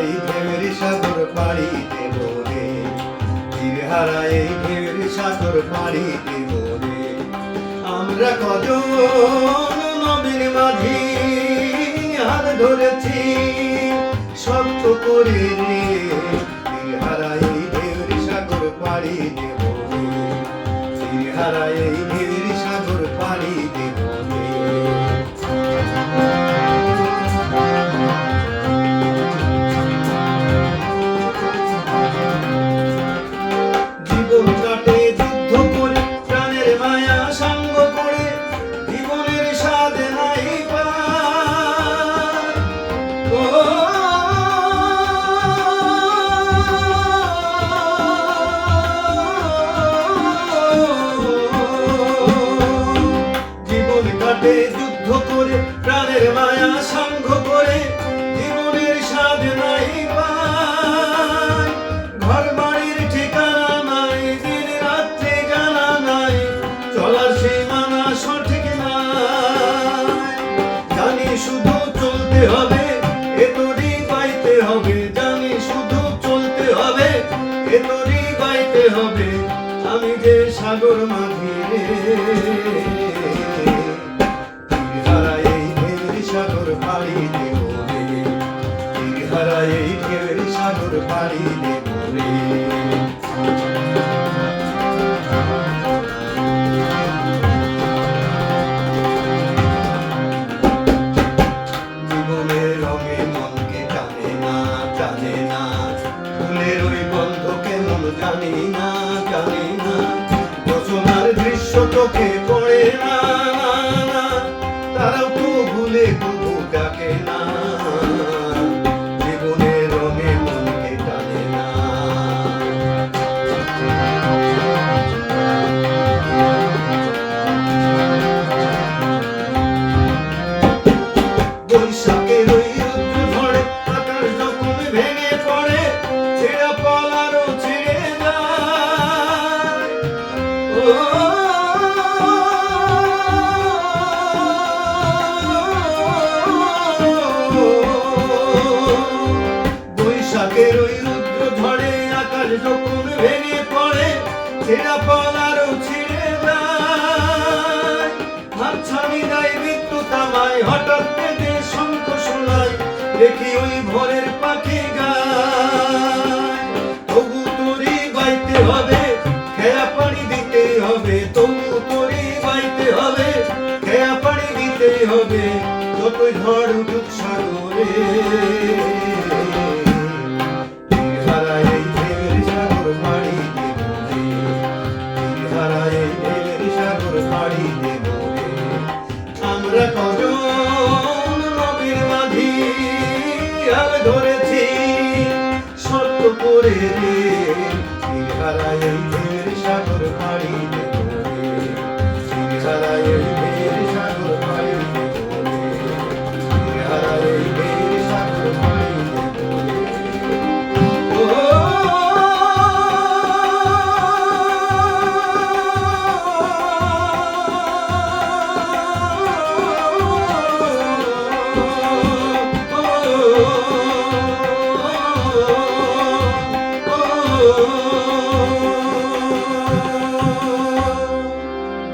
এই ঢেউয়ের সাগর পাড়ি দেব রে, তীর হারা এই ঢেউয়ের সাগর পাড়ি দেব রে। আমরা কজন নবীর মাঝি হাত ধরেছি শক্ত করে রে, তীর হারা এই ঢেউয়ের সাগর পাড়ি দেব রে, তীর হারা এই ঢেউয়ের সাগর পাড়ি দেব রে। জীবন কাটে যুদ্ধ করে, প্রাণের মায়া সঙ্গ করে, জীবনের স্বাদ নাই পায়। ও জীবন কাটে যুদ্ধ করে, প্রাণের মায়া সঙ্গ করে, জীবনের স্বাদ নাই পায়। ঘর বাড়ির ঠিকানা নাই, দিন রাত্রি জানা নাই, চলার সীমানা সঠিক নাই। জানি শুধু চলতে হবে, এ তোরই পাইতে হবে, জানি শুধু চলতে হবে, এ তোরই পাইতে হবে। আমি যে সাগর মাঝি রে, তীর হারা এই ঢেউয়ের সাগর পাড়ি দেব রে, তীর হারা এই ঢেউয়ের সাগর পাড়ি দেব রে। জীবনের রঙে মনকে টানে না, টানে না, ফুলের ওই গন্ধ কেমন জানি না, জানি না, রচনার দৃশ্য চোখে পড়ে না, না, তারাও তো ভুলে তবু ডাকে না। জীবনের রঙে মনকে টানে না। বৈশাখের ওই রৌদ্র ঝড়ে আকাশ যখন ভেঙে পড়ে, ছেঁড়া পালারও ছিঁড়ে যায়। ও বৈশাখের ওই রৌদ্র ঝড়ে আকাশ যখন ভেঙে পড়ে, ছেঁড়া পালারও ছিঁড়ে যায়। হাতছানি দেয় মৃত্যু তামায়, হঠাৎ পেটে শঙ্খ শোনায়, দেখি ওই ভোরের পাখি গায়। তবু তোরই বাইতে হবে, খেয়া পাড়ি দিতে হবে, তবু তোরই বাইতে হবে, খেয়া পাড়ি দিতে হবে, যতই ঝড় উঠুক সাগরে। তীর হারা এই ঢেউয়ের সাগর পাড়ি দেব রে, তীর হারা এই ঢেউয়ের সাগর পাড়ি দেব রে। আমরা কজন নবীর মাঝি হাল ধরেছি শক্ত করে রে, তীর হারা এই